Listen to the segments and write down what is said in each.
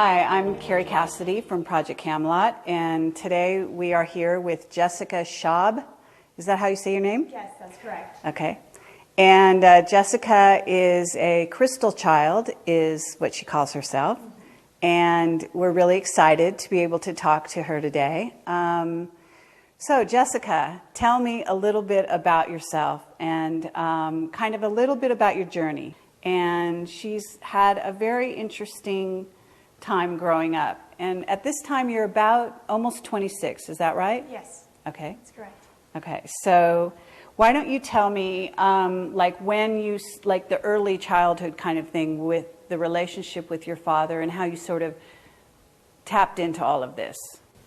Hi, I'm Carrie Cassidy from Project Camelot, and today we are here with Jessica Schaub. Is that how you say your name? Yes, that's correct. Okay. And Jessica is a crystal child, is what she calls herself. And we're really excited to be able to talk to her today. So Jessica, tell me a little bit about yourself and kind of a little bit about your journey. And she's had a very interesting time growing up. And at this time, you're about almost 26, is that right? Yes. Okay. That's correct. Okay, so why don't you tell me, like the early childhood kind of thing with the relationship with your father and how you sort of tapped into all of this?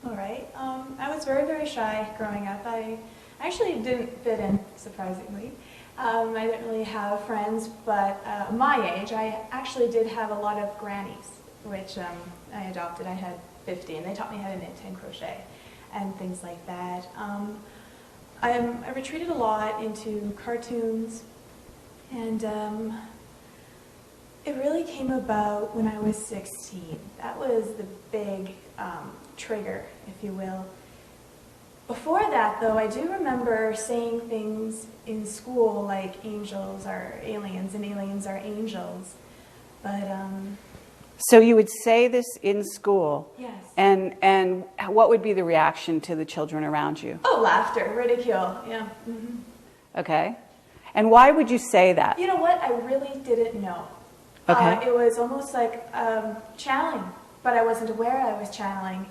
All right. I was very, very shy growing up. I actually didn't fit in, surprisingly. I didn't really have friends, but my age, I actually did have a lot of grannies, which I adopted. I had 50, and they taught me how to knit and crochet and things like that. I retreated a lot into cartoons, and it really came about when I was 16. That was the big trigger, if you will. Before that, though, I do remember saying things in school like angels are aliens and aliens are angels. But so you would say this in school? Yes. And what would be the reaction to the children around you? Oh, laughter, ridicule, yeah. Mm-hmm. Okay. And why would you say that? You know what? I really didn't know. Okay. It was almost like channeling, but I wasn't aware I was channeling.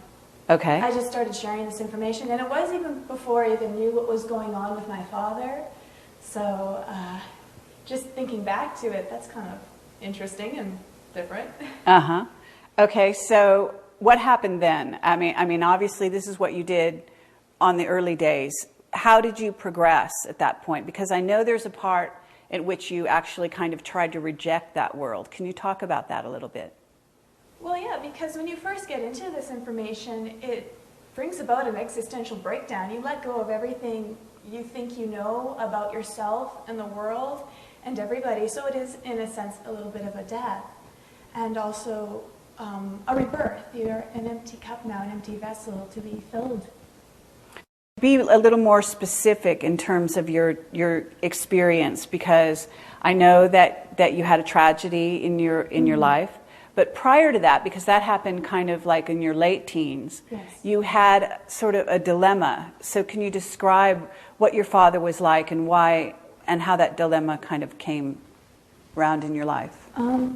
Okay. I just started sharing this information, and it was even before I even knew what was going on with my father. So just thinking back to it, that's kind of interesting and different. Uh-huh. Okay, so what happened then? I mean, obviously this is what you did on the early days. How did you progress at that point? Because I know there's a part in which you actually kind of tried to reject that world. Can you talk about that a little bit? Well, yeah, because when you first get into this information, it brings about an existential breakdown. You let go of everything you think you know about yourself and the world and everybody. So it is, in a sense, a little bit of a death. And also a rebirth. You're an empty cup now, an empty vessel to be filled. Be a little more specific in terms of your experience, because I know that you had a tragedy in your life. But prior to that, because that happened kind of like in your late teens, yes, you had sort of a dilemma. So can you describe what your father was like and why, and how that dilemma kind of came around in your life?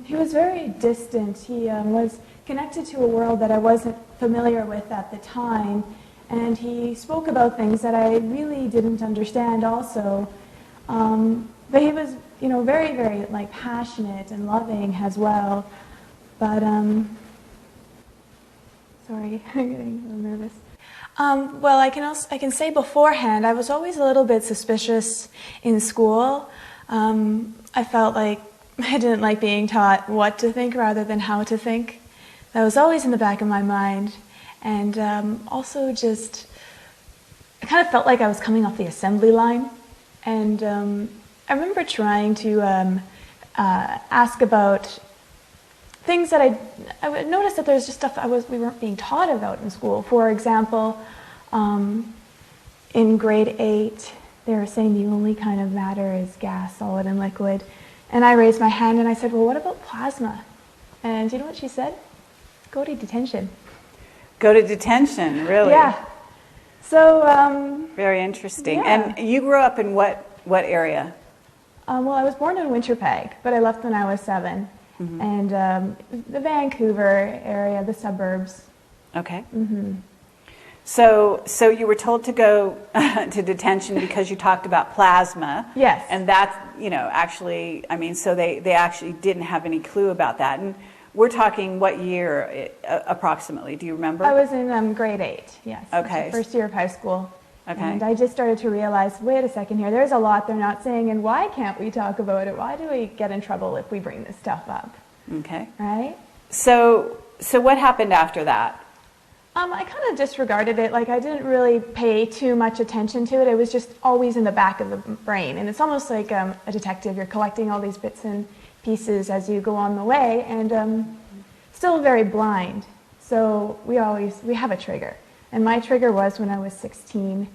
He was very distant. He was connected to a world that I wasn't familiar with at the time, and he spoke about things that I really didn't understand also. But he was, very, very passionate and loving as well. But, sorry, I'm getting a little nervous. Well, I can say beforehand, I was always a little bit suspicious in school. I felt like I didn't like being taught what to think rather than how to think. That was always in the back of my mind. And also just, I kind of felt like I was coming off the assembly line. And I remember trying to ask about things that I would notice that there's just stuff we weren't being taught about in school. For example, in grade 8, they were saying the only kind of matter is gas, solid, and liquid. And I raised my hand and I said, well, what about plasma? And do you know what she said? Go to detention. Go to detention, really? Yeah. So, very interesting. Yeah. And you grew up in what area? Well, I was born in Winterpeg, but I left when I was 7. Mm-hmm. And the Vancouver area, the suburbs. Okay. Mm-hmm. So you were told to go to detention because you talked about plasma. Yes. And that's, actually, so they actually didn't have any clue about that. And we're talking what year approximately? Do you remember? I was in grade 8, yes. Okay. First year of high school. Okay. And I just started to realize, wait a second here, there's a lot they're not saying, and why can't we talk about it? Why do we get in trouble if we bring this stuff up? Okay. Right? So what happened after that? I kind of disregarded it. I didn't really pay too much attention to it. It was just always in the back of the brain. And it's almost like a detective. You're collecting all these bits and pieces as you go on the way. And still very blind. So we have a trigger. And my trigger was when I was 16.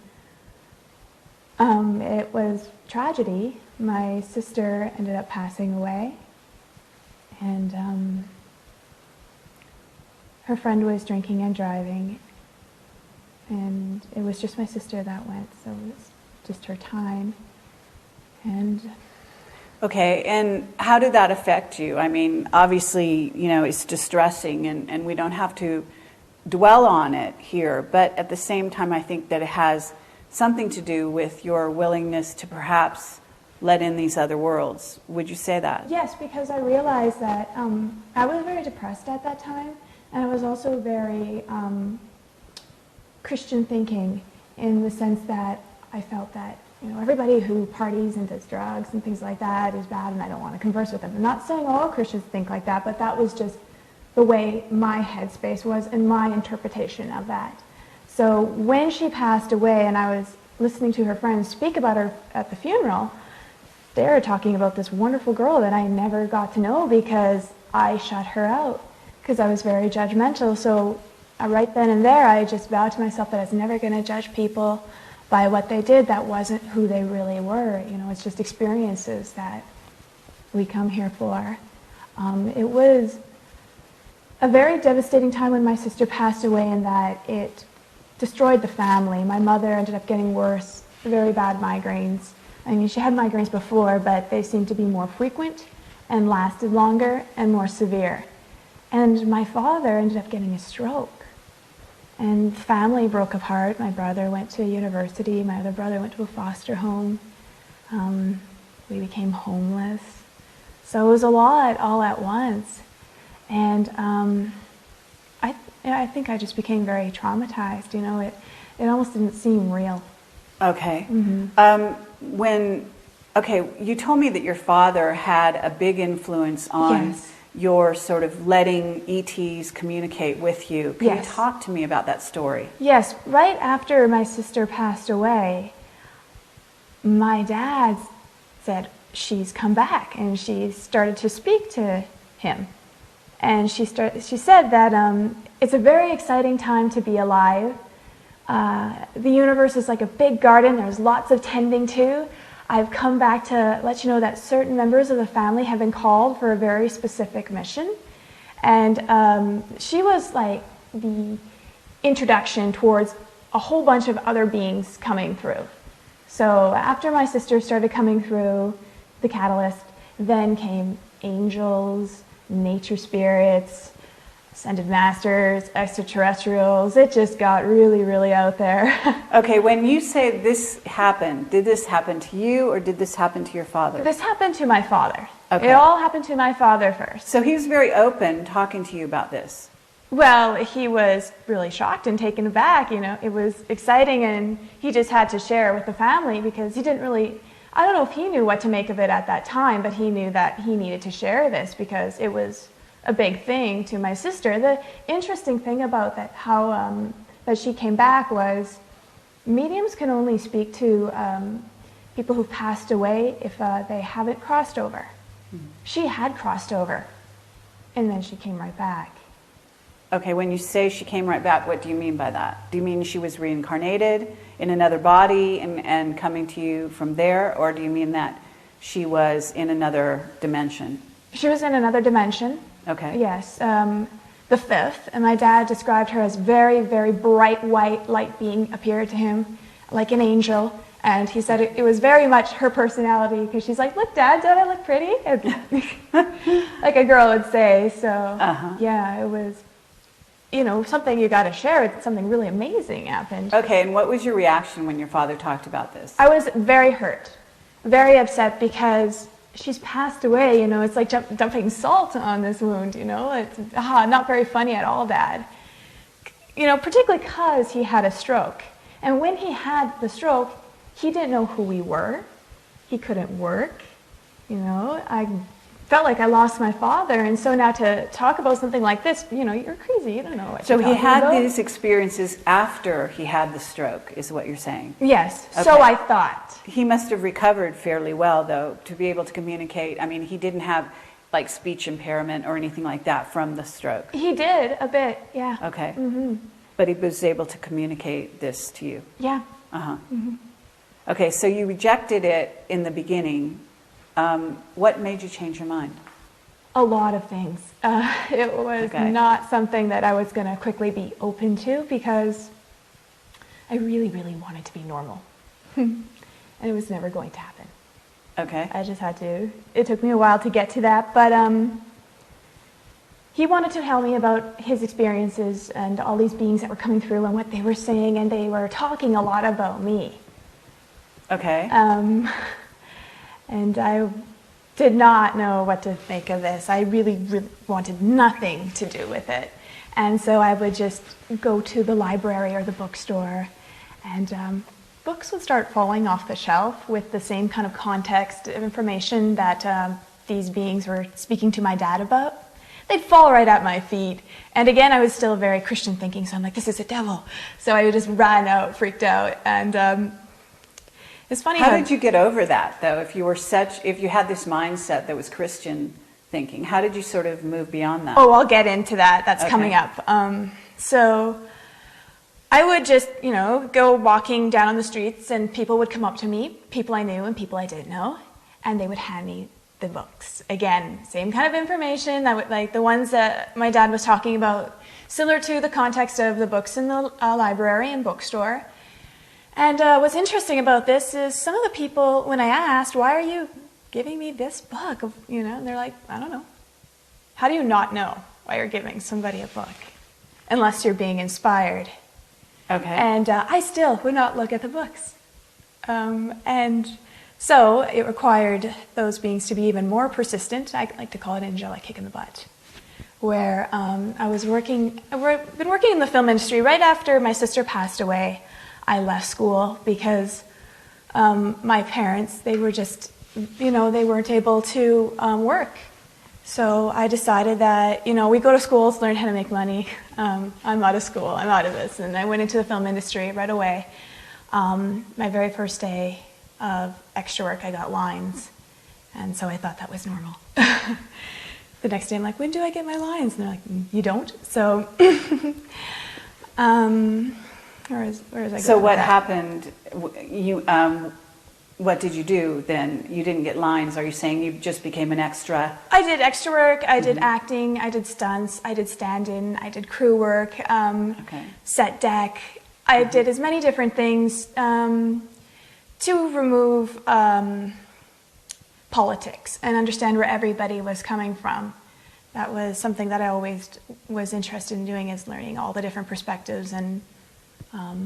It was tragedy. My sister ended up passing away. And her friend was drinking and driving. And it was just my sister that went, so it was just her time. And okay, and how did that affect you? I mean, obviously, it's distressing, and we don't have to dwell on it here, but at the same time, I think that it has something to do with your willingness to perhaps let in these other worlds. Would you say that? Yes, because I realized that I was very depressed at that time, and I was also very Christian thinking, in the sense that I felt that everybody who parties and does drugs and things like that is bad, and I don't want to converse with them. I'm not saying all Christians think like that, but that was just the way my headspace was and my interpretation of that. So when she passed away and I was listening to her friends speak about her at the funeral, they were talking about this wonderful girl that I never got to know because I shut her out because I was very judgmental. So right then and there, I just vowed to myself that I was never going to judge people by what they did. That wasn't who they really were. It's just experiences that we come here for. It was a very devastating time when my sister passed away, in that it destroyed the family. My mother ended up getting worse, very bad migraines. I mean, she had migraines before, but they seemed to be more frequent and lasted longer and more severe. And my father ended up getting a stroke. And family broke apart. My brother went to university. My other brother went to a foster home. We became homeless. So it was a lot all at once. And I think I just became very traumatized. It almost didn't seem real. Okay. Mm-hmm. You told me that your father had a big influence on Yes. your sort of letting ETs communicate with you. Can Yes. you talk to me about that story? Yes, right after my sister passed away, my dad said, she's come back, and she started to speak to him. And she said that it's a very exciting time to be alive. The universe is like a big garden. There's lots of tending to. I've come back to let you know that certain members of the family have been called for a very specific mission. And she was like the introduction towards a whole bunch of other beings coming through. So after my sister started coming through, the catalyst, then came angels, nature spirits, ascended masters, extraterrestrials. It just got really, really out there. Okay, when you say this happened, did this happen to you or did this happen to your father? This happened to my father. Okay. It all happened to my father first. So he was very open talking to you about this. Well, he was really shocked and taken aback. It was exciting, and he just had to share with the family because he didn't really, I don't know if he knew what to make of it at that time, but he knew that he needed to share this because it was a big thing to my sister. The interesting thing about that, how that she came back, was mediums can only speak to people who've passed away if they haven't crossed over. Mm-hmm. She had crossed over, and then she came right back. Okay, when you say she came right back, what do you mean by that? Do you mean she was reincarnated in another body and coming to you from there? Or do you mean that she was in another dimension? She was in another dimension. Okay. Yes, the fifth. And my dad described her as very, very bright white light being appeared to him, like an angel. And he said it was very much her personality, because she's like, look, Dad, don't I look pretty? Like a girl would say. So, yeah, it was, something you got to share. It's something really amazing happened. Okay, and what was your reaction when your father talked about this? I was very hurt, very upset, because she's passed away. It's like dumping salt on this wound. It's not very funny at all, Dad. Particularly because he had a stroke. And when he had the stroke, he didn't know who we were. He couldn't work. I felt like I lost my father, and so now to talk about something like this, you're crazy. You don't know what So you're he talking had about. these experiences after he had the stroke, is what you're saying? Yes, Okay. so I thought. He must have recovered fairly well, though, to be able to communicate. I mean, he didn't have like speech impairment or anything like that from the stroke? He did a bit, yeah. Okay. Mm-hmm. But he was able to communicate this to you? Yeah. Uh-huh. Mm-hmm. Okay, so you rejected it in the beginning. What made you change your mind? A lot of things. It was not something that I was going to quickly be open to because I really, really wanted to be normal. And it was never going to happen. Okay. I just had to. It took me a while to get to that, but he wanted to tell me about his experiences and all these beings that were coming through and what they were saying, and they were talking a lot about me. Okay. And I did not know what to make of this. I really, really wanted nothing to do with it. And so I would just go to the library or the bookstore, and books would start falling off the shelf with the same kind of context of information that these beings were speaking to my dad about. They'd fall right at my feet. And again, I was still very Christian thinking, so I'm like, this is a devil. So I would just run out, freaked out. And it's funny. How did you get over that, though? If you had this mindset that was Christian thinking, how did you sort of move beyond that? Oh, I'll get into that. That's coming up. So I would just, go walking down on the streets, and people would come up to me, people I knew and people I didn't know, and they would hand me the books. Again, same kind of information, that would, like the ones that my dad was talking about, similar to the context of the books in the library and bookstore. And what's interesting about this is some of the people, when I asked, why are you giving me this book? And they're like, I don't know. How do you not know why you're giving somebody a book? Unless you're being inspired. Okay. And I still would not look at the books. And so it required those beings to be even more persistent. I like to call it an angelic kick in the butt. Where I've been working in the film industry. Right after my sister passed away, I left school because my parents, they were just, they weren't able to work. So I decided that, we go to school to learn how to make money. I'm out of school, I'm out of this. And I went into the film industry right away. My very first day of extra work, I got lines. And so I thought that was normal. The next day I'm like, when do I get my lines? And they're like, you don't? So, where is I going? So what happened? What did you do then? You didn't get lines. Are you saying you just became an extra? I did extra work. I did acting. I did stunts. I did stand-in. I did crew work. Set deck. I did as many different things to remove politics and understand where everybody was coming from. That was something that I always was interested in doing, is learning all the different perspectives and.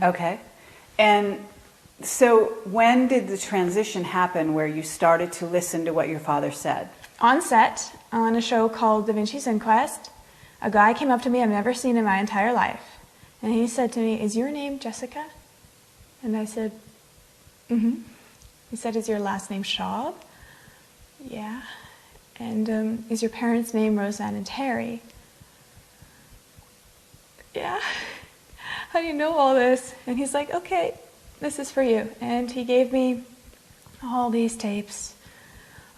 Okay, and so when did the transition happen where you started to listen to what your father said? On set, on a show called Da Vinci's Inquest, a guy came up to me I've never seen in my entire life. And he said to me, is your name Jessica? And I said, mm-hmm. He said, is your last name Schaub? Yeah. And is your parents' name Roseanne and Terry? Yeah. How do you know all this? And he's like, okay, this is for you. And he gave me all these tapes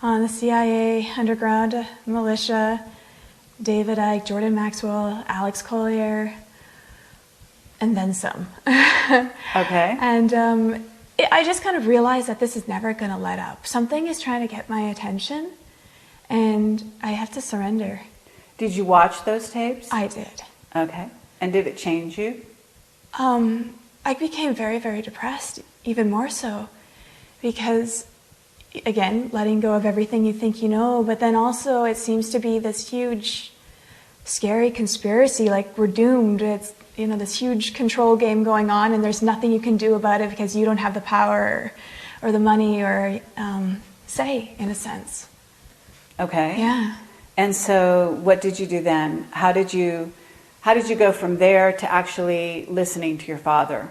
on the CIA, underground militia, David Icke, Jordan Maxwell, Alex Collier, and then some. Okay. And I just kind of realized that this is never going to let up. Something is trying to get my attention, and I have to surrender. Did you watch those tapes? I did. Okay. And did it change you? I became very, very depressed, even more so, because, again, letting go of everything you think you know, but then also it seems to be this huge, scary conspiracy, like we're doomed. It's, this huge control game going on, and there's nothing you can do about it because you don't have the power or the money or say, in a sense. Okay. Yeah. And so what did you do then? How did you go from there to actually listening to your father?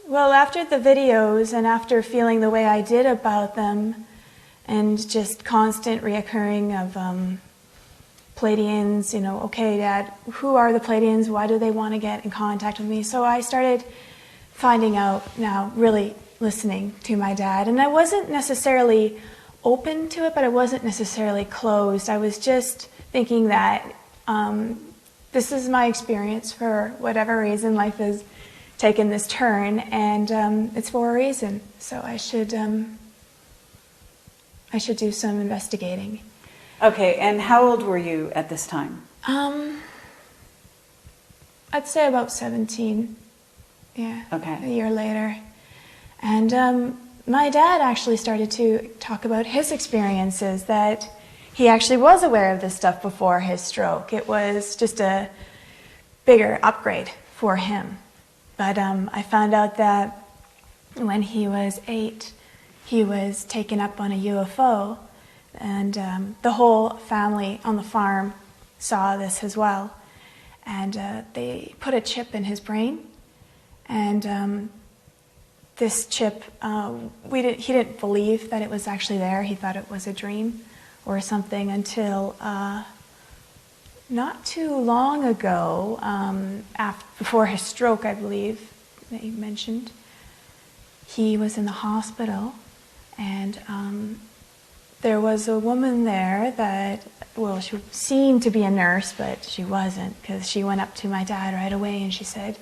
Well, after the videos and after feeling the way I did about them and just constant reoccurring of Pleiadians, okay, Dad, who are the Pleiadians? Why do they want to get in contact with me? So I started finding out now, really listening to my dad. And I wasn't necessarily open to it, but I wasn't necessarily closed. I was just thinking that this is my experience for whatever reason. Life has taken this turn, and it's for a reason. So I should do some investigating. Okay, and how old were you at this time? I'd say about 17. Yeah. Okay. A year later. And my dad actually started to talk about his experiences, that he actually was aware of this stuff before his stroke. It was just a bigger upgrade for him. But I found out that when he was 8, he was taken up on a UFO, and the whole family on the farm saw this as well. And they put a chip in his brain, and this chip, he didn't believe that it was actually there. He thought it was a dream or something until not too long ago, before his stroke, I believe, that you mentioned. He was in the hospital, and there was a woman there that, well, she seemed to be a nurse, but she wasn't, because she went up to my dad right away and she said,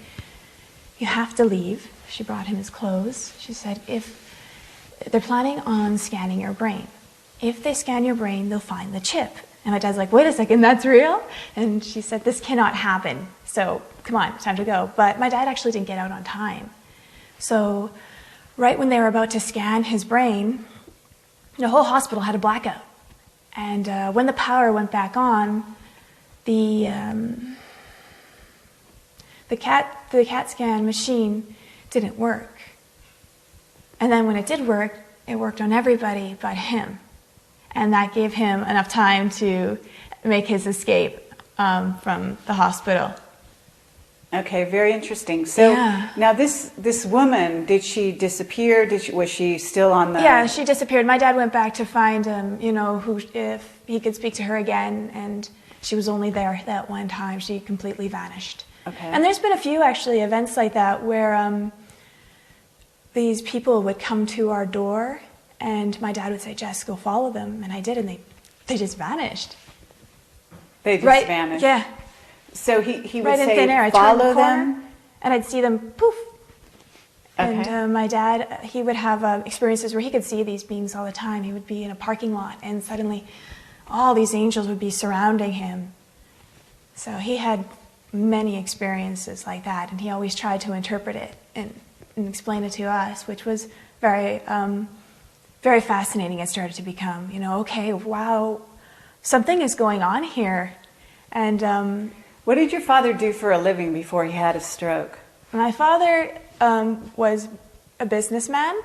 "You have to leave." She brought him his clothes. She said, "If they're planning on scanning your brain, if they scan your brain, they'll find the chip." And my dad's like, "Wait a second, that's real?" And she said, "This cannot happen. So come on, it's time to go." But my dad actually didn't get out on time. So right when they were about to scan his brain, the whole hospital had a blackout. And when the power went back on, the CAT scan machine didn't work. And then when it did work, it worked on everybody but him. And that gave him enough time to make his escape from the hospital. Okay, very interesting. So Yeah. now this woman, did she disappear? Was she still on the... Yeah, she disappeared. My dad went back to find if he could speak to her again, and she was only there that one time. She completely vanished. Okay. And there's been a few actually events like that where these people would come to our door, and my dad would say, "Jess, go follow them," and I did, and they just vanished. They just vanished? Yeah. So he would Right in say, thin air. I turned follow the corner, them? and I'd see them poof. Okay. And my dad, he would have experiences where he could see these beings all the time. He would be in a parking lot, and suddenly all these angels would be surrounding him. So he had many experiences like that, and he always tried to interpret it and explain it to us, which was very, very fascinating. It started to become, okay, wow, something is going on here. And what did your father do for a living before he had a stroke? my father was a businessman.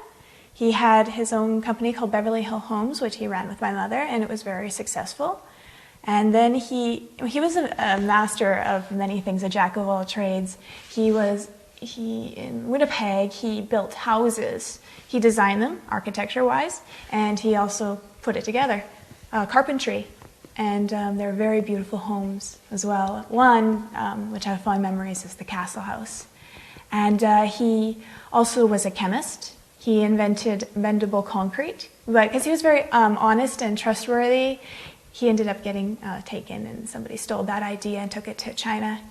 He had his own company called Beverly Hill Homes, which he ran with my mother, and it was very successful. And then he was a master of many things, a jack of all trades. In Winnipeg, he built houses. He designed them, architecture-wise, and he also put it together, carpentry. And they're very beautiful homes as well. One, which I have fond memories, is the Castle House. And he also was a chemist. He invented bendable concrete. But because he was very honest and trustworthy, he ended up getting taken, and somebody stole that idea and took it to China.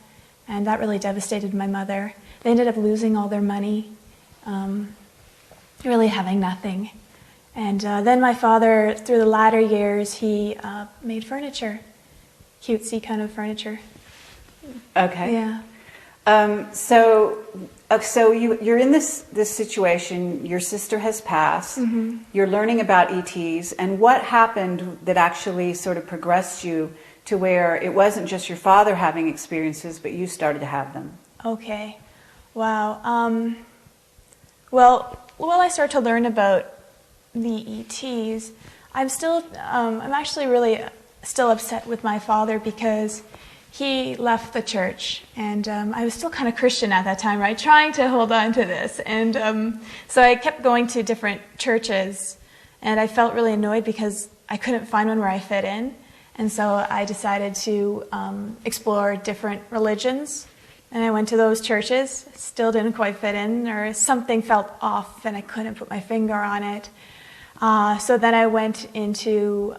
And that really devastated my mother. They ended up losing all their money, really having nothing. And then my father, through the latter years, he made furniture, cutesy kind of furniture. Okay. Yeah. So you're in this situation. Your sister has passed. Mm-hmm. You're learning about ETs, and what happened that actually sort of progressed you to where it wasn't just your father having experiences, but you started to have them? Okay. Wow. Well, I started to learn about the ETs, I'm actually really still upset with my father because he left the church, and I was still kind of Christian at that time, right? Trying to hold on to this. And so I kept going to different churches, and I felt really annoyed because I couldn't find one where I fit in. And so I decided to explore different religions. And I went to those churches, still didn't quite fit in, or something felt off and I couldn't put my finger on it. So then I went into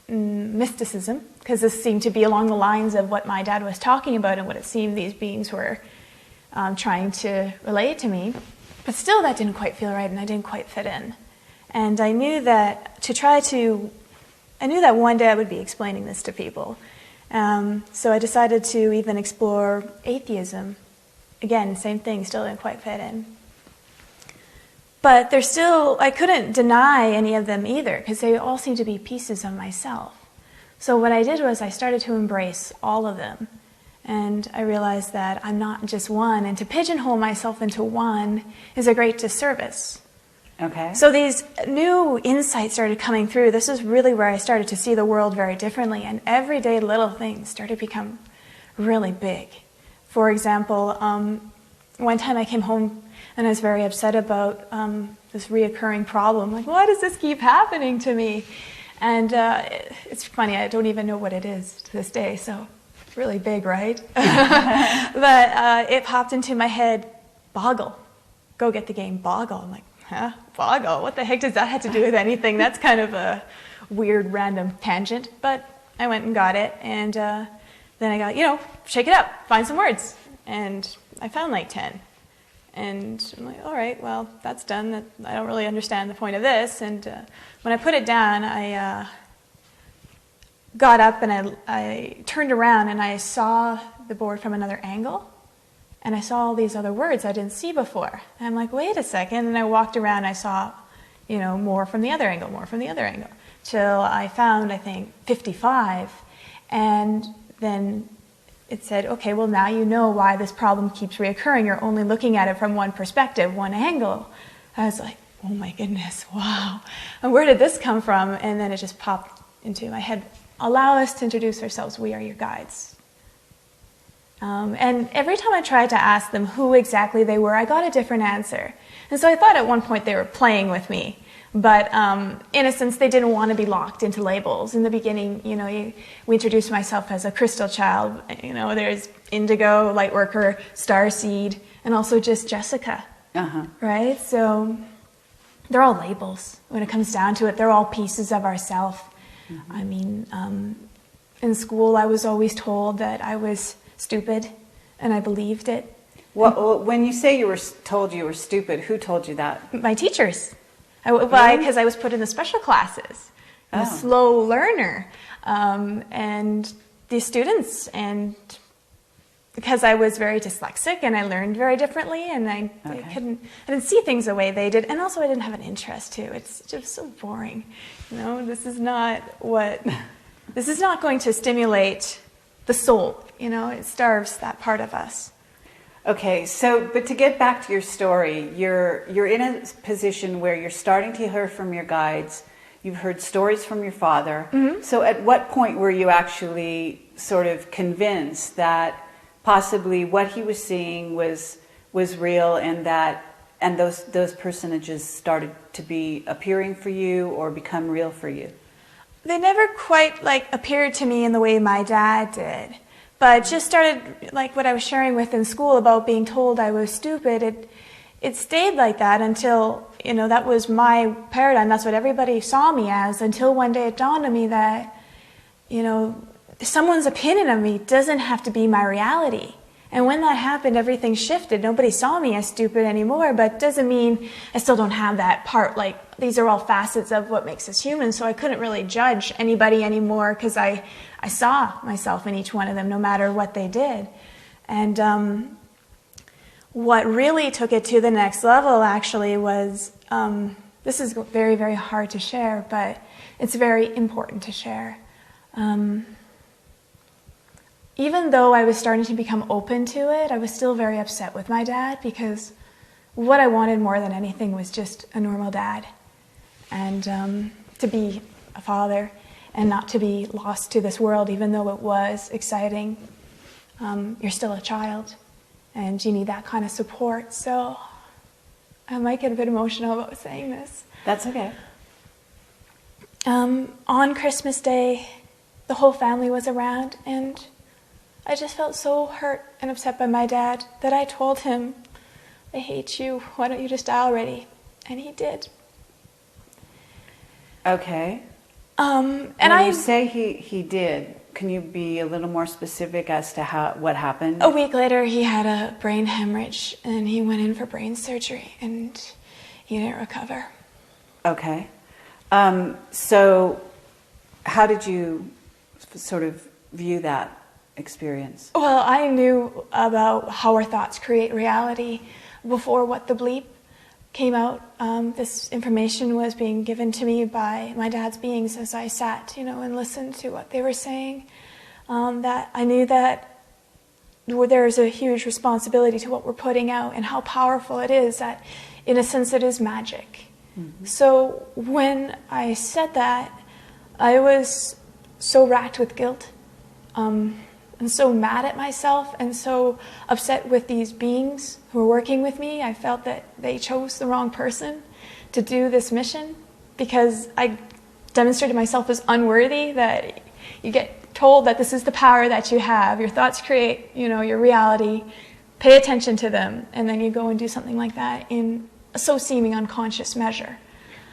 mysticism, because this seemed to be along the lines of what my dad was talking about and what it seemed these beings were trying to relate to me. But still, that didn't quite feel right, and I didn't quite fit in. And I knew that one day I would be explaining this to people. So I decided to even explore atheism. Again, same thing, still didn't quite fit in. But I couldn't deny any of them either, because they all seemed to be pieces of myself. So what I did was I started to embrace all of them. And I realized that I'm not just one, and to pigeonhole myself into one is a great disservice. Okay. So these new insights started coming through. This is really where I started to see the world very differently, and everyday little things started to become really big. For example, one time I came home and I was very upset about this reoccurring problem. Like, why does this keep happening to me? And it's funny, I don't even know what it is to this day, so it's really big, right? But it popped into my head, Boggle. Go get the game Boggle. I'm like, huh? Boggle? What the heck does that have to do with anything? That's kind of a weird, random tangent. But I went and got it, and then I got, shake it up, find some words. And I found like 10. And I'm like, all right, well, that's done. I don't really understand the point of this. And when I put it down, I got up and I turned around and I saw the board from another angle. And I saw all these other words I didn't see before. And I'm like, wait a second. And I walked around and I saw, more from the other angle, more from the other angle. Till I found, I think, 55. And then it said, okay, well, now you know why this problem keeps reoccurring. You're only looking at it from one perspective, one angle. I was like, oh my goodness, wow. And where did this come from? And then it just popped into my head. Allow us to introduce ourselves. We are your guides. And every time I tried to ask them who exactly they were, I got a different answer. And so I thought at one point they were playing with me. But in a sense, they didn't want to be locked into labels. In the beginning, we introduced myself as a crystal child. There's indigo, light worker, starseed, and also just Jessica. Uh-huh. Right? So they're all labels. When it comes down to it, they're all pieces of ourself. Mm-hmm. I mean, in school, I was always told that I was stupid, and I believed it. Well, when you say you were told you were stupid, who told you that? My teachers. Really? Because I was put in the special classes. I'm a slow learner. And the students, and because I was very dyslexic and I learned very differently, and I didn't see things the way they did, and also I didn't have an interest too. It's just so boring. This is not going to stimulate the soul. It starves that part of us. Okay, but to get back to your story, you're in a position where you're starting to hear from your guides. You've heard stories from your father. Mm-hmm. So at what point were you actually sort of convinced that possibly what he was seeing was real, and those personages started to be appearing for you or become real for you? They never quite appeared to me in the way my dad did. But just started, like what I was sharing with in school about being told I was stupid, it stayed like that until, that was my paradigm. That's what everybody saw me as, until one day it dawned on me that, someone's opinion of me doesn't have to be my reality. And when that happened, everything shifted. Nobody saw me as stupid anymore, but doesn't mean I still don't have that part. These are all facets of what makes us human, so I couldn't really judge anybody anymore because I saw myself in each one of them, no matter what they did. And what really took it to the next level, actually, was, this is very, very hard to share, but it's very important to share. Even though I was starting to become open to it, I was still very upset with my dad, because what I wanted more than anything was just a normal dad, and to be a father and not to be lost to this world, even though it was exciting. You're still a child, and you need that kind of support. So I might get a bit emotional about saying this. That's okay. On Christmas Day, the whole family was around, and I just felt so hurt and upset by my dad that I told him, I hate you, why don't you just die already? And he did. Okay. And when you say he did, can you be a little more specific as to what happened? A week later, he had a brain hemorrhage, and he went in for brain surgery, and he didn't recover. Okay. So how did you sort of view that experience? Well, I knew about how our thoughts create reality before What the Bleep came out. This information was being given to me by my dad's beings as I sat, and listened to what they were saying. That I knew that there's a huge responsibility to what we're putting out and how powerful it is, that in a sense it is magic. Mm-hmm. So when I said that, I was so racked with guilt, and so mad at myself, and so upset with these beings who were working with me. I felt that they chose the wrong person to do this mission, because I demonstrated myself as unworthy, that you get told that this is the power that you have. Your thoughts create, your reality. Pay attention to them, and then you go and do something like that in a so seeming unconscious measure.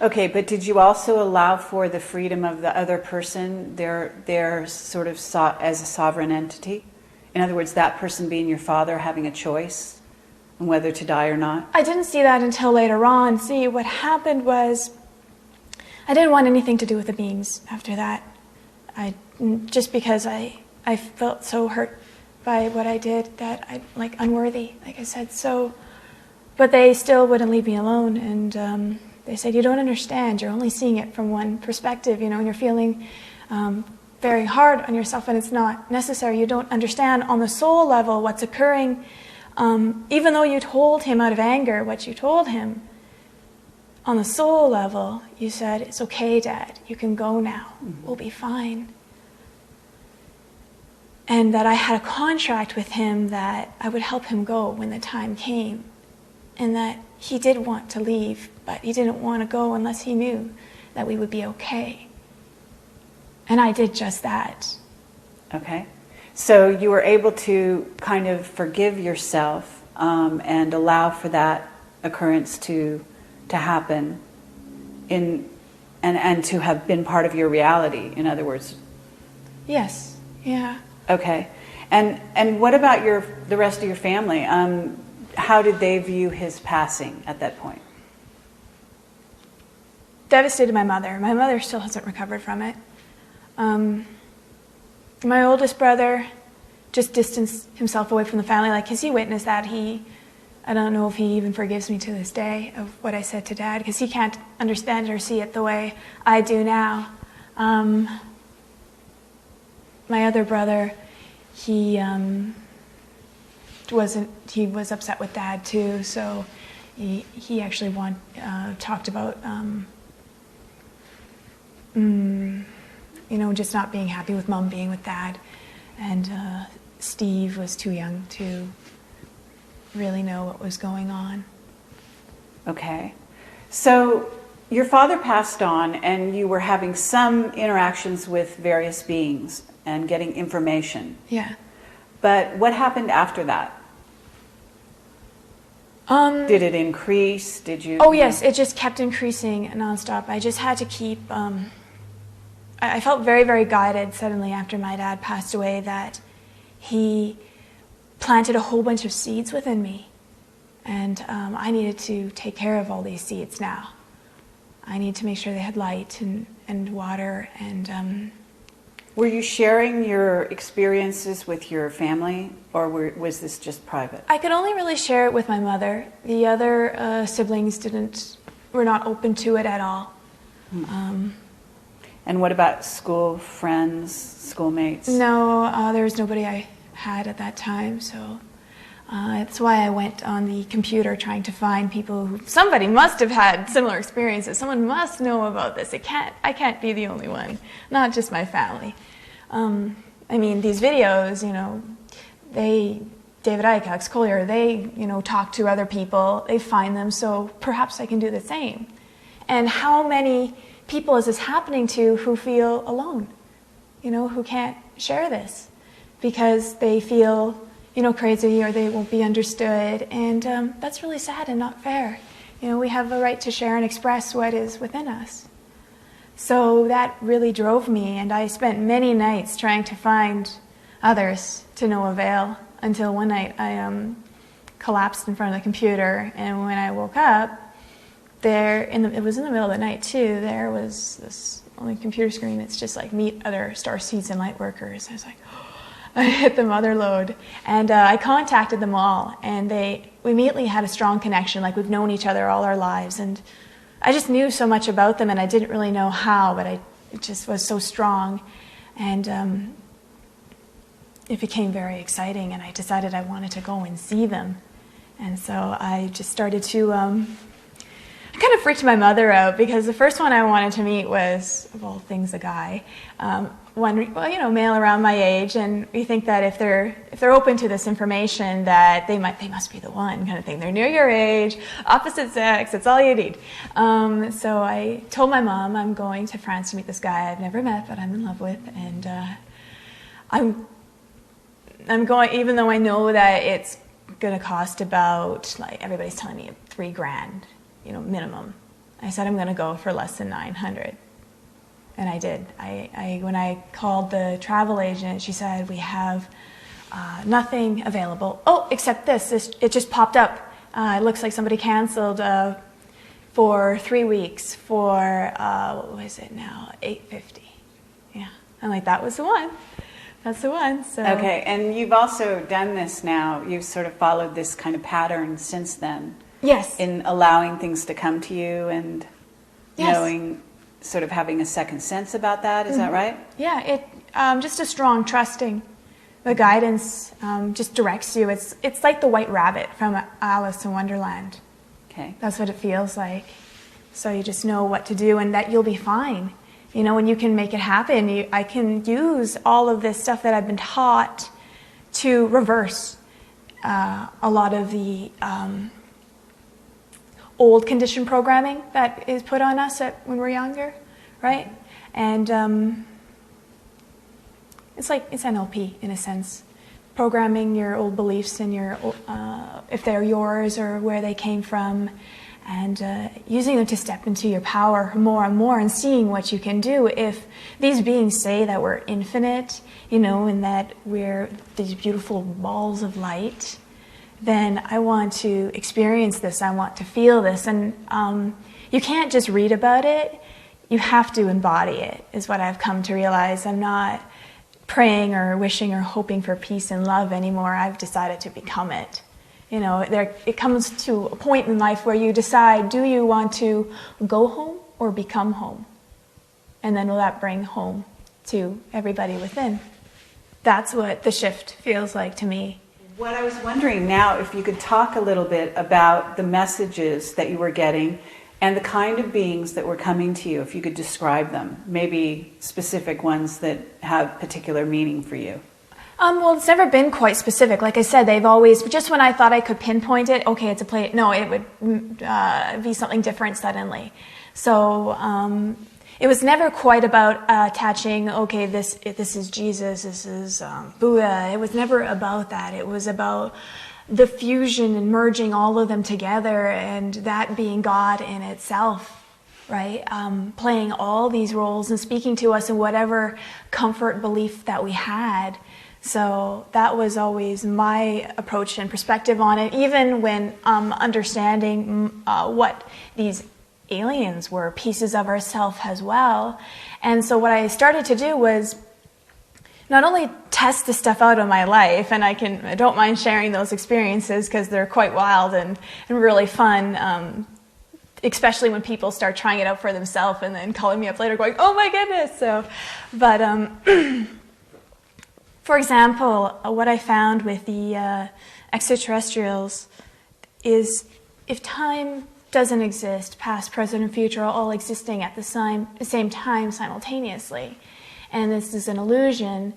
Okay, but did you also allow for the freedom of the other person, their sort of as a sovereign entity? In other words, that person being your father, having a choice on whether to die or not? I didn't see that until later on. See, what happened was I didn't want anything to do with the beings after that. Just because I felt so hurt by what I did, that unworthy, like I said. So, but they still wouldn't leave me alone, and they said, you don't understand, you're only seeing it from one perspective, and you're feeling very hard on yourself, and it's not necessary. You don't understand on the soul level what's occurring. Even though you told him out of anger what you told him, on the soul level, you said, it's okay, Dad, you can go now, we'll be fine. And that I had a contract with him that I would help him go when the time came, and that he did want to leave, but he didn't want to go unless he knew that we would be okay. And I did just that. Okay. So you were able to kind of forgive yourself and allow for that occurrence to happen and to have been part of your reality, in other words. Yes. Yeah. Okay. And what about the rest of your family? How did they view his passing at that point? Devastated my mother. My mother still hasn't recovered from it. My oldest brother just distanced himself away from the family. Because he witnessed that. I don't know if he even forgives me to this day of what I said to Dad, because he can't understand or see it the way I do now. My other brother, he was upset with Dad too, so he actually talked about just not being happy with Mom being with Dad, and Steve was too young to really know what was going on. Okay, so your father passed on, and you were having some interactions with various beings and getting information. Yeah. But what happened after that? Did it increase? Did you? Oh, yes. It just kept increasing nonstop. I just had to keep... I felt very, very guided suddenly after my dad passed away, that he planted a whole bunch of seeds within me. And I needed to take care of all these seeds now. I needed to make sure they had light and water and... Were you sharing your experiences with your family, or was this just private? I could only really share it with my mother. The other siblings were not open to it at all. And what about school friends, schoolmates? No, there was nobody I had at that time, so that's why I went on the computer trying to find people who... Somebody must have had similar experiences. Someone must know about this. I can't be the only one, not just my family. These videos, David Icke, Alex Collier, they, talk to other people, they find them, so perhaps I can do the same. And how many people is this happening to who feel alone, who can't share this because they feel, crazy, or they won't be understood, and that's really sad and not fair. We have a right to share and express what is within us. So that really drove me, and I spent many nights trying to find others to no avail, until one night I collapsed in front of the computer, and when I woke up, it was in the middle of the night too, there was this on the computer screen, it's just like meet other star seeds and light workers. I was like, I hit the mother lode, and I contacted them all, and we immediately had a strong connection, like we've known each other all our lives, and I just knew so much about them, and I didn't really know how, but it just was so strong, and it became very exciting, and I decided I wanted to go and see them, and so I just started to, I kind of freaked my mother out, because the first one I wanted to meet was, of all things, a guy. Male around my age, and we think that if they're open to this information, that they must be the one, kind of thing. They're near your age, opposite sex, that's all you need. So I told my mom I'm going to France to meet this guy I've never met, but I'm in love with, and I'm going, even though I know that it's going to cost about, like everybody's telling me, $3,000, minimum. I said I'm going to go for less than $900. And I did. When I called the travel agent, she said, we have nothing available. Oh, except this. It just popped up. It looks like somebody canceled for 3 weeks for, what was it now, $850. Yeah. I'm like, that was the one. That's the one. So. Okay, and you've also done this now. You've sort of followed this kind of pattern since then. Yes. In allowing things to come to you and yes. knowing, sort of having a second sense about that. Is mm-hmm. that right? Yeah, just a strong trusting. The guidance just directs you. It's like the white rabbit from Alice in Wonderland. Okay. That's what it feels like. So you just know what to do and that you'll be fine. And you can make it happen. I can use all of this stuff that I've been taught to reverse a lot of the old condition programming that is put on us when we're younger, right? And it's NLP in a sense, programming your old beliefs and your if they're yours or where they came from, and using them to step into your power more and more, and seeing what you can do. If these beings say that we're infinite, and that we're these beautiful balls of light, then I want to experience this, I want to feel this. And you can't just read about it, you have to embody it, is what I've come to realize. I'm not praying or wishing or hoping for peace and love anymore. I've decided to become it. It comes to a point in life where you decide, do you want to go home or become home? And then will that bring home to everybody within? That's what the shift feels like to me. What I was wondering now, if you could talk a little bit about the messages that you were getting and the kind of beings that were coming to you, if you could describe them, maybe specific ones that have particular meaning for you. Well, it's never been quite specific. Like I said, they've always, just when I thought I could pinpoint it, okay, it's a play. No, it would be something different suddenly. So it was never quite about attaching, okay, this is Jesus, this is Buddha. It was never about that. It was about the fusion and merging all of them together, and that being God in itself, right? Playing all these roles and speaking to us in whatever comfort belief that we had. So that was always my approach and perspective on it, even when understanding what these aliens were, pieces of ourselves as well. And so what I started to do was not only test the stuff out of my life, and I don't mind sharing those experiences because they're quite wild and really fun, especially when people start trying it out for themselves and then calling me up later going, oh my goodness. So, but for example, what I found with the extraterrestrials is if time doesn't exist, past, present, and future are all existing at the same time simultaneously, and this is an illusion,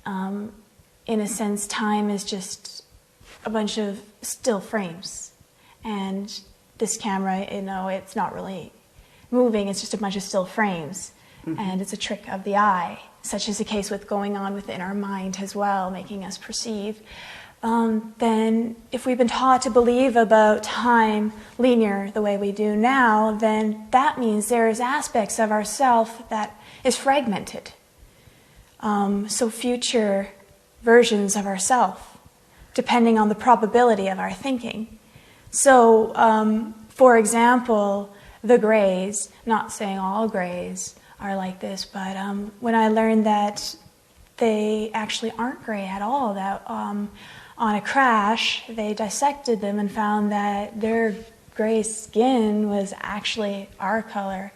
in a sense, time is just a bunch of still frames, and this camera, it's not really moving, it's just a bunch of still frames, mm-hmm. and it's a trick of the eye. such is the case with going on within our mind as well, making us perceive, then if we've been taught to believe about time linear the way we do now, then that means there's aspects of ourself that is fragmented. So future versions of ourself, depending on the probability of our thinking. So, for example, the Greys, not saying all Greys are like this, but when I learned that they actually aren't gray at all, that on a crash they dissected them and found that their gray skin was actually our color,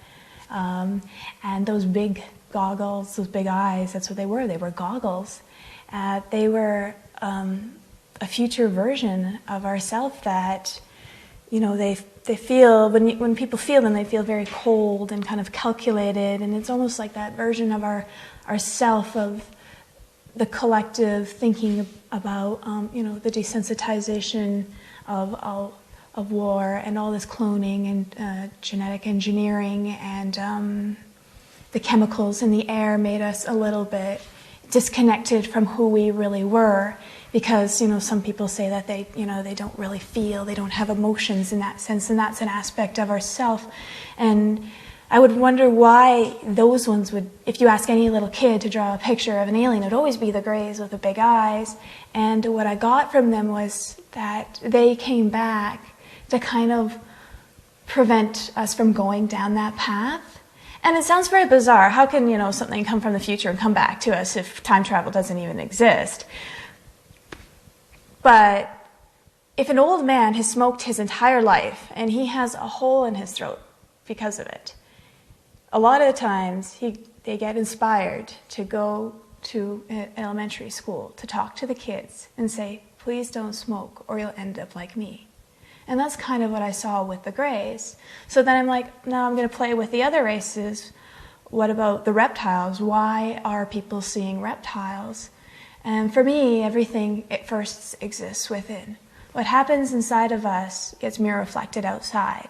and those big goggles, those big eyes, that's what they were goggles. They were a future version of ourself that, you know, they feel, when people feel them, they feel very cold and kind of calculated, and it's almost like that version of our self, of the collective thinking about, you know, the desensitization of war and all this cloning and genetic engineering and the chemicals in the air made us a little bit disconnected from who we really were, because, you know, some people say that they, you know, they don't really feel, they don't have emotions in that sense, and that's an aspect of ourself. And I would wonder why those ones would, if you ask any little kid to draw a picture of an alien, it would always be the Greys with the big eyes. And what I got from them was that they came back to kind of prevent us from going down that path. And it sounds very bizarre. How can, you know, something come from the future and come back to us if time travel doesn't even exist? But if an old man has smoked his entire life and he has a hole in his throat because of it, a lot of the times they get inspired to go to an elementary school to talk to the kids and say, please don't smoke or you'll end up like me. And that's kind of what I saw with the Greys. So then I'm like, now I'm going to play with the other races. What about the reptiles? Why are people seeing reptiles? And for me, everything at first exists within. What happens inside of us gets mirror reflected outside.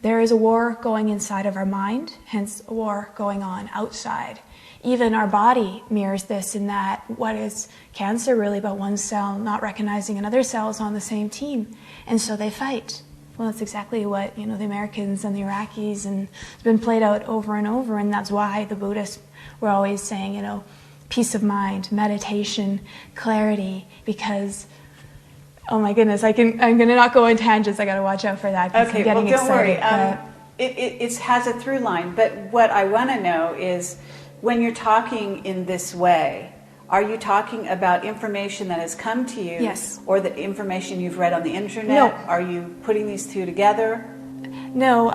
There is a war going inside of our mind, hence a war going on outside. Even our body mirrors this, in that what is cancer really but one cell not recognizing another cell is on the same team, and so they fight. Well, that's exactly what, you know, the Americans and the Iraqis, and it's been played out over and over, and that's why the Buddhists were always saying, you know, peace of mind, meditation, clarity, because, oh my goodness, I'm going to not go in tangents. I got to watch out for that. Okay, I'm getting well, don't excited, worry. It has a through line, but what I want to know is, when you're talking in this way, are you talking about information that has come to you? Yes. Or the information you've read on the internet? No. Are you putting these two together? No,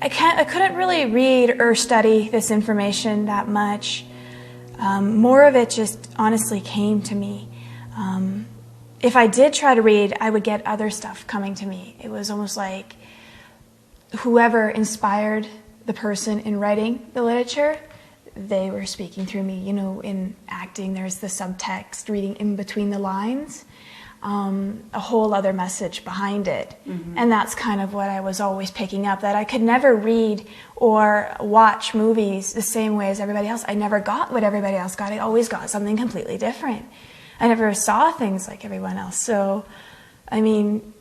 I couldn't really read or study this information that much. More of it just honestly came to me. If I did try to read, I would get other stuff coming to me. It was almost like whoever inspired the person in writing the literature, they were speaking through me. You know, in acting, there's the subtext, reading in between the lines, a whole other message behind it. Mm-hmm. And that's kind of what I was always picking up, that I could never read or watch movies the same way as everybody else. I never got what everybody else got. I always got something completely different. I never saw things like everyone else. So, I mean,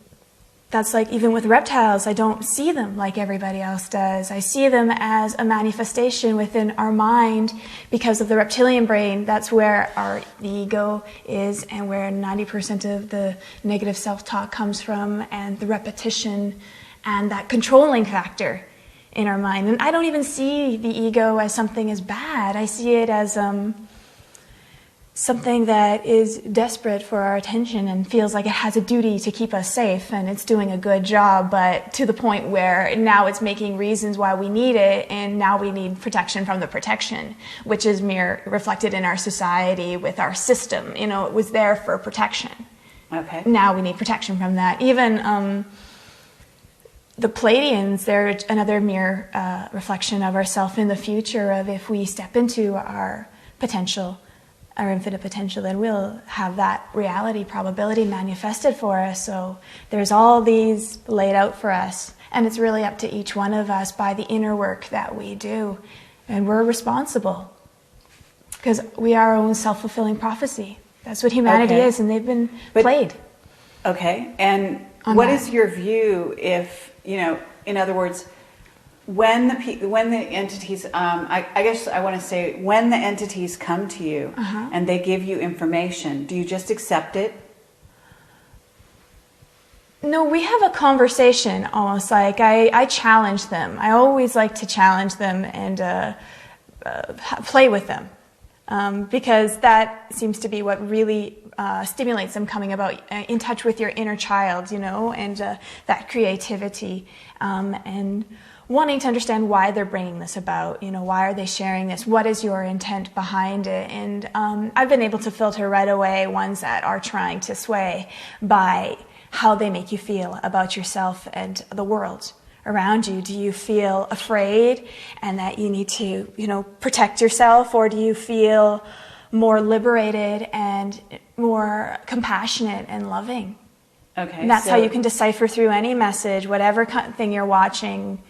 that's like, even with reptiles, I don't see them like everybody else does. I see them as a manifestation within our mind because of the reptilian brain. That's where the ego is, and where 90% of the negative self-talk comes from, and the repetition and that controlling factor in our mind. And I don't even see the ego as something as bad. I see it as something that is desperate for our attention and feels like it has a duty to keep us safe, and it's doing a good job, but to the point where now it's making reasons why we need it, and now we need protection from the protection, which is mirror reflected in our society with our system. You know, it was there for protection. Okay. Now we need protection from that. Even the Pleiadians, they're another mirror reflection of ourself in the future, of if we step into our potential, our infinite potential, then we'll have that reality probability manifested for us. So there's all these laid out for us, and it's really up to each one of us by the inner work that we do, and we're responsible. because we are our own self-fulfilling prophecy. That's what humanity is, and they've been played. Okay, and what is your view if, in other words, when the entities, I guess I want to say, when the entities come to you and they give you information, do you just accept it? No, we have a conversation almost like I challenge them. I always like to challenge them and play with them because that seems to be what really stimulates them coming about in touch with your inner child, and that creativity and wanting to understand why they're bringing this about, why are they sharing this? What is your intent behind it? And I've been able to filter right away ones that are trying to sway by how they make you feel about yourself and the world around you. Do you feel afraid and that you need to, protect yourself, or do you feel more liberated and more compassionate and loving? Okay. And that's how you can decipher through any message, whatever thing you're watching.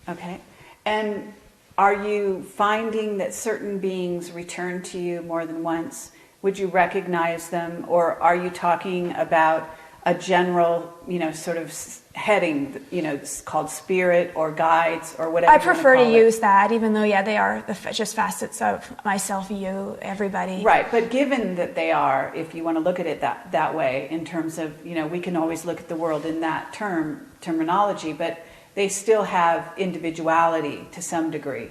Okay. And are you finding that certain beings return to you more than once? Would you recognize them, or are you talking about a general, sort of heading, called spirit or guides or whatever? I prefer to use that, even though, they are just facets of myself, you, everybody. Right, but given that they are, if you want to look at it that way, in terms of, we can always look at the world in that terminology, but they still have individuality to some degree.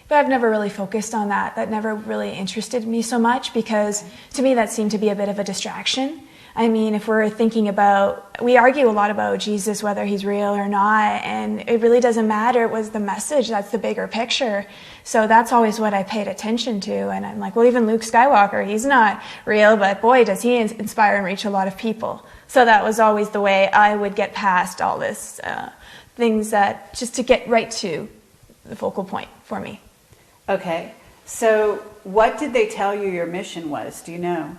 But I've never really focused on that. That never really interested me so much because to me that seemed to be a bit of a distraction. I mean, if we're thinking about, we argue a lot about Jesus, whether he's real or not, and it really doesn't matter. It was the message, that's the bigger picture. So that's always what I paid attention to. And I'm like, well, even Luke Skywalker, he's not real, but boy, does he inspire and reach a lot of people. So that was always the way I would get past all this things that, just to get right to the focal point for me. Okay. So what did they tell you your mission was? Do you know?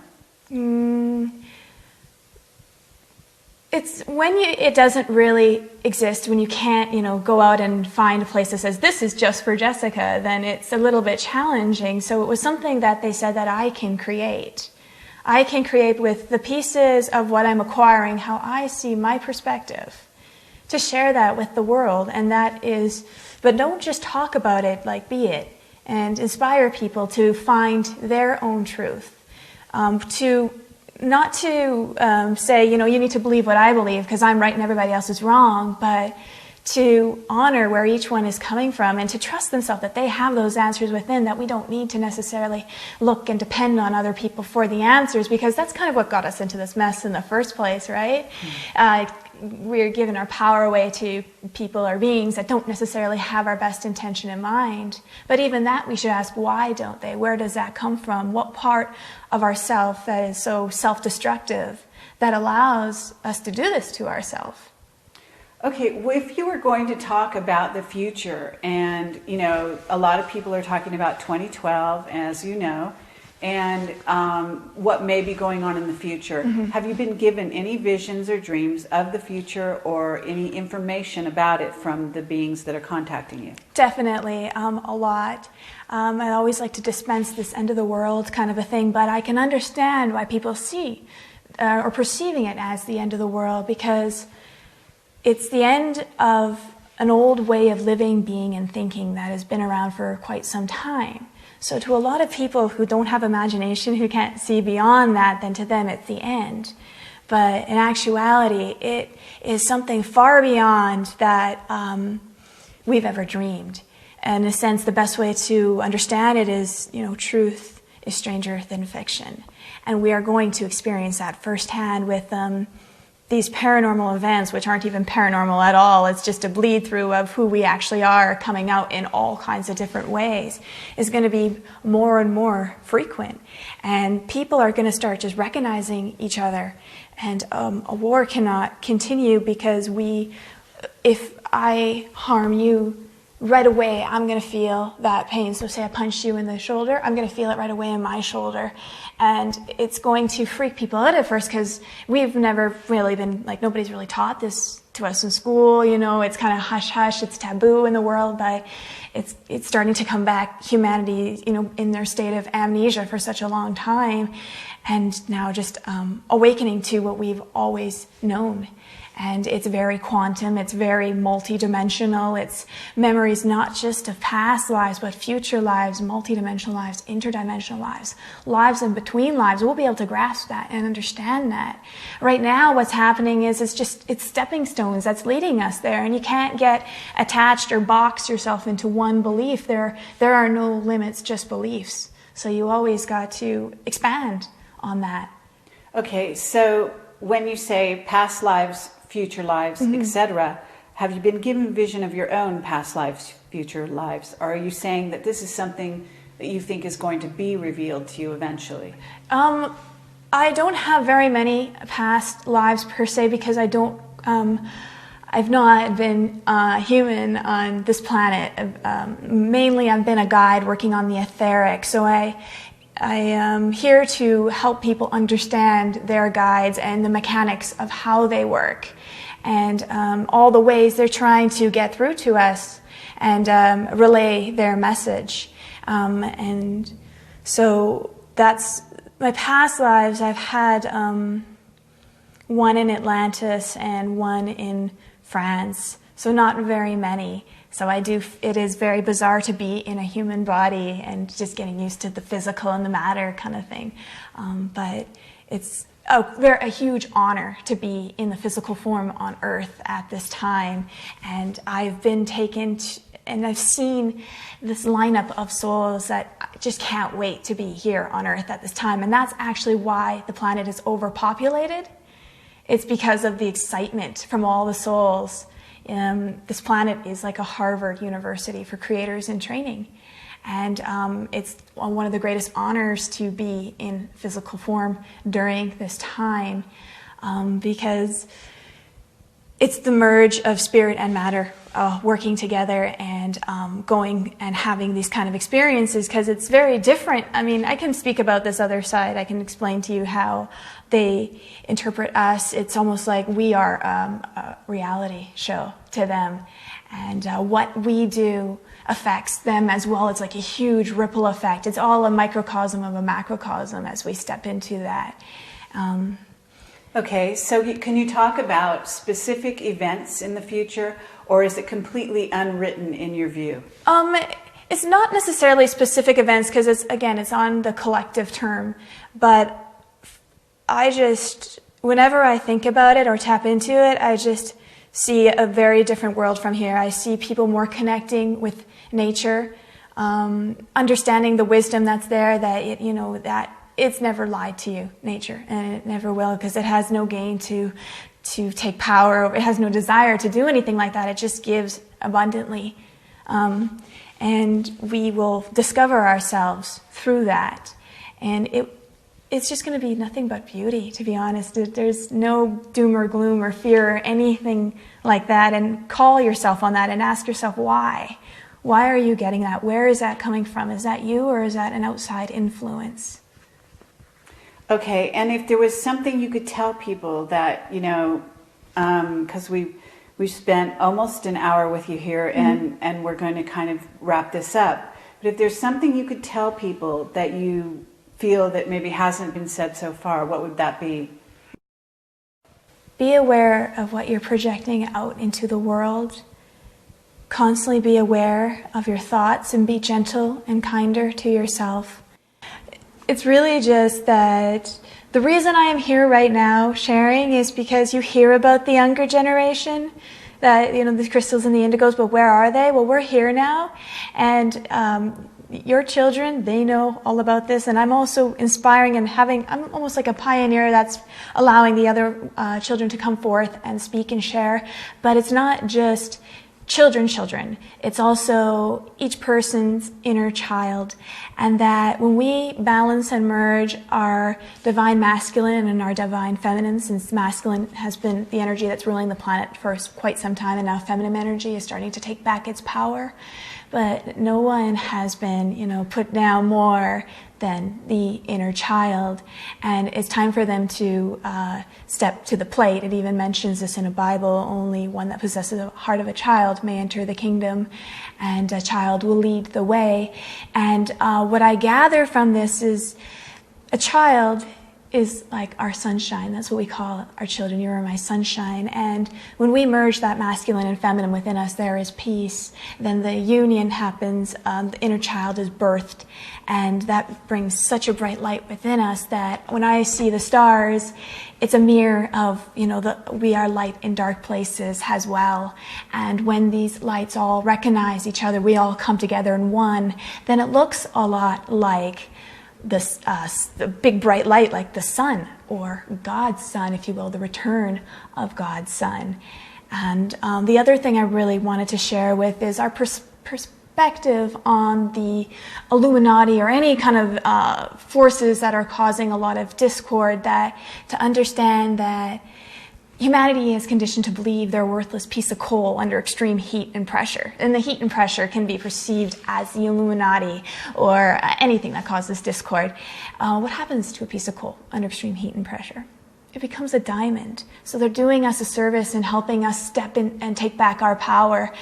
It's when it doesn't really exist, when you can't, go out and find a place that says, this is just for Jessica, then it's a little bit challenging. So it was something that they said that I can create. I can create with the pieces of what I'm acquiring, how I see my perspective, to share that with the world. And that is, but don't just talk about it, like be it, and inspire people to find their own truth, not to say, you need to believe what I believe because I'm right and everybody else is wrong, but to honor where each one is coming from and to trust themselves that they have those answers within, that we don't need to necessarily look and depend on other people for the answers, because that's kind of what got us into this mess in the first place, right? We're giving our power away to people or beings that don't necessarily have our best intention in mind. But even that, we should ask, why don't they? Where does that come from? What part of ourself that is so self-destructive that allows us to do this to ourselves? Okay, well, if you were going to talk about the future, and, a lot of people are talking about 2012, as you know, and what may be going on in the future. Have you been given any visions or dreams of the future or any information about it from the beings that are contacting you? Definitely, a lot. I always like to dispense this end of the world kind of a thing, but I can understand why people see or perceiving it as the end of the world, because it's the end of an old way of living, being, and thinking that has been around for quite some time. So to a lot of people who don't have imagination, who can't see beyond that, then to them it's the end. But in actuality, it is something far beyond that we've ever dreamed. And in a sense, the best way to understand it is, truth is stranger than fiction. And we are going to experience that firsthand with these paranormal events, which aren't even paranormal at all. It's just a bleed through of who we actually are coming out in all kinds of different ways, is going to be more and more frequent. And people are going to start just recognizing each other. And a war cannot continue because if I harm you, right away I'm going to feel that pain. So say I punched you in the shoulder, I'm going to feel it right away in my shoulder. And it's going to freak people out at first because we've never really been, like, nobody's really taught this to us in school. You know, it's kind of hush-hush, it's taboo in the world, but it's starting to come back. Humanity, you know, in their state of amnesia for such a long time, and now just awakening to what we've always known. And it's very quantum, it's very multi-dimensional, it's memories not just of past lives, but future lives, multi-dimensional lives, interdimensional lives, lives in between lives. We'll be able to grasp that and understand that. Right now, what's happening is it's stepping stones that's leading us there, and you can't get attached or box yourself into one belief. There are no limits, just beliefs. So you always got to expand on that. Okay, so when you say past lives, future lives, etc., have you been given vision of your own past lives, future lives? Or are you saying that this is something that you think is going to be revealed to you eventually? I don't have very many past lives per se, because I've not been human on this planet. Mainly I've been a guide working on the etheric, so I am here to help people understand their guides and the mechanics of how they work, and all the ways they're trying to get through to us and relay their message. And so that's my past lives. I've had one in Atlantis and one in France, so not very many. So it is very bizarre to be in a human body and just getting used to the physical and the matter kind of thing. But it's a huge honor to be in the physical form on Earth at this time. And I've been taken and I've seen this lineup of souls that I just can't wait to be here on Earth at this time. And that's actually why the planet is overpopulated. It's because of the excitement from all the souls. This planet is like a Harvard University for creators in training. And it's one of the greatest honors to be in physical form during this time, because it's the merge of spirit and matter working together and going and having these kind of experiences, because it's very different. I mean, I can speak about this other side. I can explain to you how they interpret us. It's almost like we are a reality show to them, and what we do affects them as well. It's like a huge ripple effect. It's all a microcosm of a macrocosm as we step into that. Okay, so can you talk about specific events in the future, or is it completely unwritten in your view? It's not necessarily specific events, because it's on the collective term, but whenever I think about it or tap into it, I just see a very different world from here. I see people more connecting with nature, understanding the wisdom that's there, that that it's never lied to you, nature, and it never will, because it has no gain to take power. It has no desire to do anything like that. It just gives abundantly, and we will discover ourselves through that, and it's just going to be nothing but beauty, to be honest. There's no doom or gloom or fear or anything like that. And call yourself on that and ask yourself why. Why are you getting that? Where is that coming from? Is that you, or is that an outside influence? Okay, and if there was something you could tell people that, because we've spent almost an hour with you here, and we're going to kind of wrap this up. But if there's something you could tell people that you feel that maybe hasn't been said so far, what would that be? Be aware of what you're projecting out into the world. Constantly be aware of your thoughts and be gentle and kinder to yourself. It's really just that the reason I am here right now sharing is because you hear about the younger generation, that, the crystals and the indigos, but where are they? Well, we're here now, and your children, they know all about this, and I'm also inspiring and I'm almost like a pioneer that's allowing the other children to come forth and speak and share. But it's not just children. It's also each person's inner child, and that when we balance and merge our divine masculine and our divine feminine, since masculine has been the energy that's ruling the planet for quite some time, and now feminine energy is starting to take back its power, but no one has been, put down more than the inner child, and it's time for them to step to the plate. It even mentions this in the Bible: only one that possesses the heart of a child may enter the kingdom, and a child will lead the way. And what I gather from this is a child is like our sunshine. That's what we call our children. You are my sunshine. And when we merge that masculine and feminine within us, there is peace. Then the union happens. The inner child is birthed. And that brings such a bright light within us that when I see the stars, it's a mirror of, we are light in dark places as well. And when these lights all recognize each other, we all come together in one, then it looks a lot like the big bright light, like the sun, or God's sun, if you will, the return of God's sun. And the other thing I really wanted to share with is our perspective on the Illuminati or any kind of forces that are causing a lot of discord, that to understand that humanity is conditioned to believe they're a worthless piece of coal under extreme heat and pressure. And the heat and pressure can be perceived as the Illuminati or anything that causes discord. What happens to a piece of coal under extreme heat and pressure? It becomes a diamond. So they're doing us a service and helping us step in and take back our power.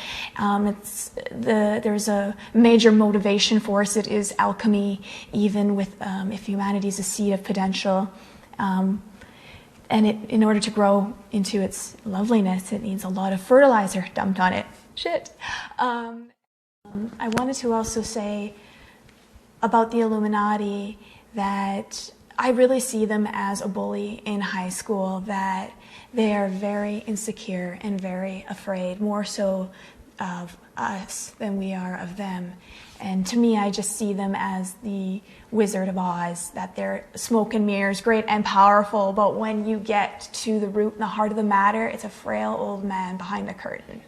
There's a major motivation force. It is alchemy, even with if humanity is a seed of potential. And in order to grow into its loveliness, it needs a lot of fertilizer dumped on it. I wanted to also say about the Illuminati that I really see them as a bully in high school, that they are very insecure and very afraid, more so of us than we are of them. And to me, I just see them as the Wizard of Oz, that they're smoke and mirrors, great and powerful, but when you get to the root and the heart of the matter, it's a frail old man behind the curtain.